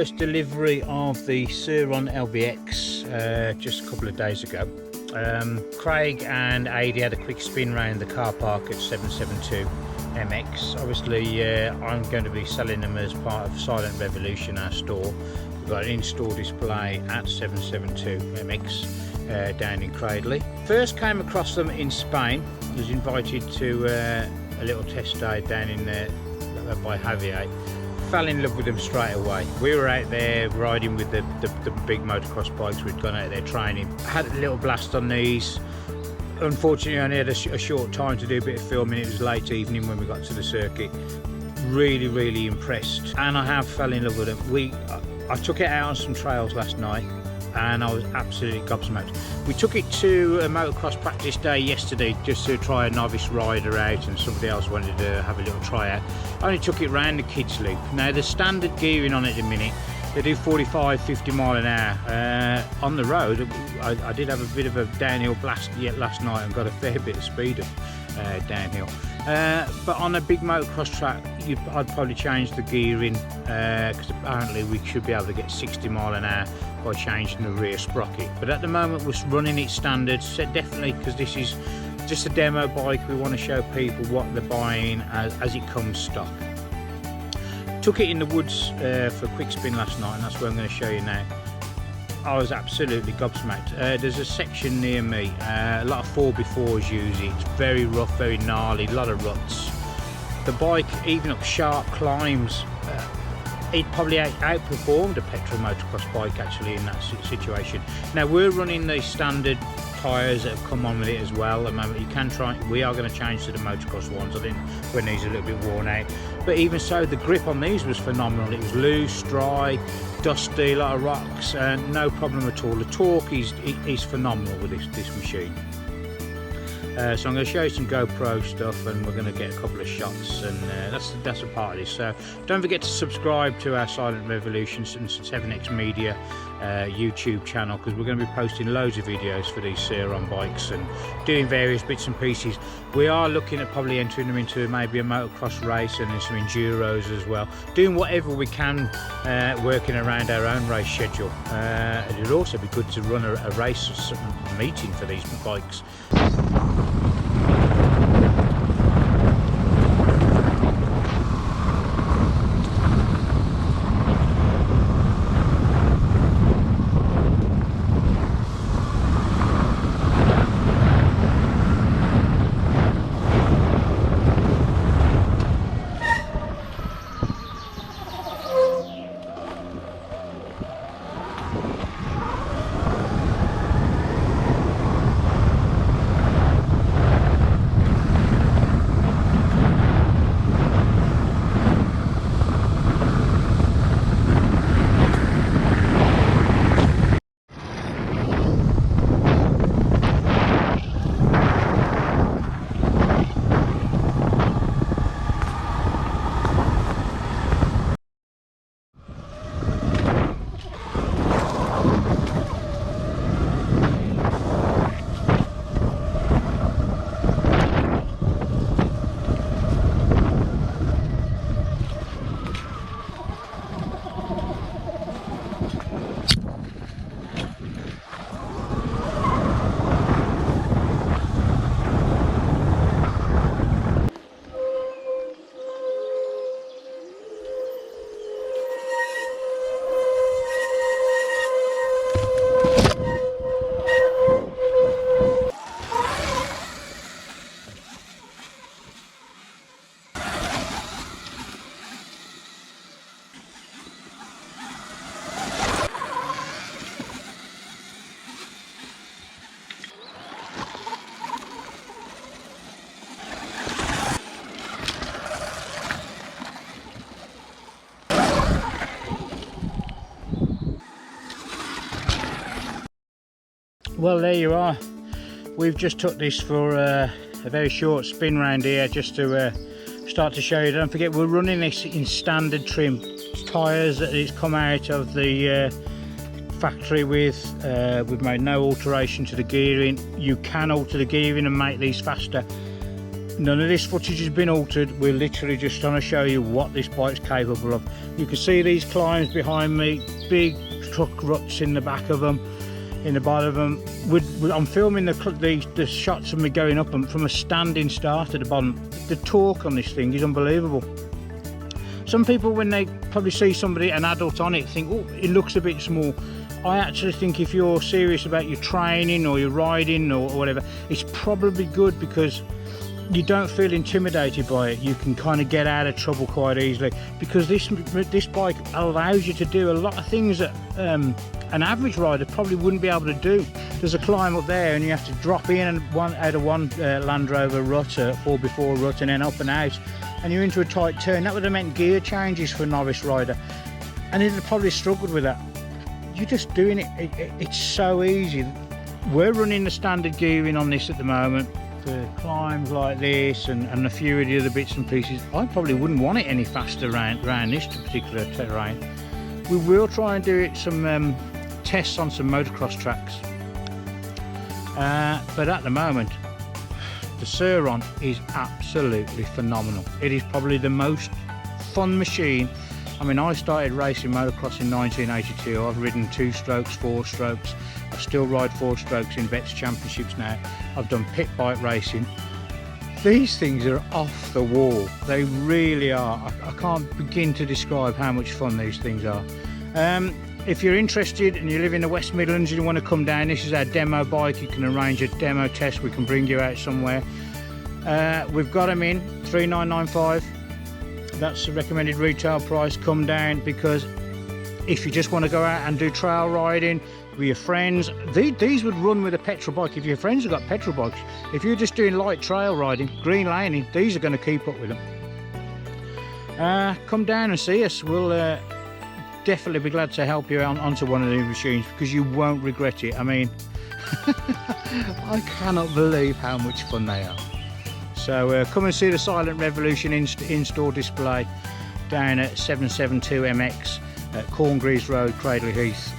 first delivery of the Sur-Ron LBX just a couple of days ago. Craig and Adi had a quick spin round the car park at 772 MX. Obviously I'm going to be selling them as part of Silent Revolution, our store. We've got an in-store display at 772 MX down in Cradley. First came across them in Spain. Was invited to a little test day down in by Javier. Fell in love with them straight away. We were out there riding with the big motocross bikes. We'd gone out there training. Had a little blast on these. Unfortunately, I only had a short time to do a bit of filming. It was late evening when we got to the circuit. Really impressed, and I have fell in love with them. I took it out on some trails last night, and I was absolutely gobsmacked. We took it to a motocross practice day yesterday just to try a novice rider out, and somebody else wanted to have a little try out. I only took it round the kids loop. Now the standard gearing on it at the minute, they do 45-50 mile an hour. On the road I did have a bit of a downhill blast yet last night and got a fair bit of speed up downhill. But on a big motocross track I'd probably change the gearing, because apparently we should be able to get 60 mile an hour by changing the rear sprocket. But at the moment we're running it standard, so definitely, because this is just a demo bike, we want to show people what they're buying as it comes stock. Took it in the woods for a quick spin last night, and that's what I'm going to show you now. I was absolutely gobsmacked. There's a section near me, a lot of 4x4s use it. It's very rough, very gnarly, a lot of ruts. The bike, even up sharp climbs, it probably outperformed a petrol motocross bike actually in that situation. Now we're running the standard tyres that have come on with it as well. At the moment you can try, we are going to change to the motocross ones, I think, when these are a little bit worn out. But even so, the grip on these was phenomenal. It was loose, dry, dusty, a lot of rocks, and no problem at all. The torque is phenomenal with this machine. So I'm going to show you some GoPro stuff, and we're going to get a couple of shots, and that's a part of this. So don't forget to subscribe to our Silent Revolution and 7X Media YouTube channel, because we're going to be posting loads of videos for these Sur-Ron bikes and doing various bits and pieces. We are looking at probably entering them into maybe a motocross race and some enduros as well, doing whatever we can, working around our own race schedule. It would also be good to run a race meeting for these bikes. Well, there you are. We've just took this for a very short spin round here, just to start to show you. Don't forget, we're running this in standard trim tyres that it's come out of the factory with. We've made no alteration to the gearing. You can alter the gearing and make these faster. None of this footage has been altered. We're literally just trying to show you what this bike's capable of. You can see these climbs behind me, big truck ruts in the back of them, in the bottom of them. I'm filming the shots of me going up and from a standing start at the bottom. The torque on this thing is unbelievable. Some people, when they probably see somebody, an adult on it, think, oh, it looks a bit small. I actually think if you're serious about your training or your riding or whatever, it's probably good, because you don't feel intimidated by it. You can kind of get out of trouble quite easily, because this bike allows you to do a lot of things that an average rider probably wouldn't be able to do. There's a climb up there and you have to drop in and out of one Land Rover rut, 4x4 rut, and then up and out, and you're into a tight turn. That would have meant gear changes for a novice rider, and he'd have probably struggled with that. You're just doing it, it's so easy. We're running the standard gearing on this at the moment for climbs like this and a few of the other bits and pieces. I probably wouldn't want it any faster around this particular terrain. We will try and do it some tests on some motocross tracks, but at the moment the Sur-Ron is absolutely phenomenal. It is probably the most fun machine. I mean, I started racing motocross in 1982. I've ridden 2 strokes, 4 strokes. I still ride 4 strokes in Vets Championships now. I've done pit bike racing. These things are off the wall. They really are. I can't begin to describe how much fun these things are. If you're interested and you live in the West Midlands and you want to come down, this is our demo bike. You can arrange a demo test. We can bring you out somewhere. We've got them in 3995. That's the recommended retail price. Come down, because if you just want to go out and do trail riding with your friends, these would run with a petrol bike. If your friends have got petrol bikes, if you're just doing light trail riding, green laning, these are going to keep up with them. Come down and see us. We'll definitely be glad to help you onto one of these machines, because you won't regret it. I mean, I cannot believe how much fun they are. So come and see the Silent Revolution in-store display down at 772 MX at Corngreaves Road, Cradley Heath.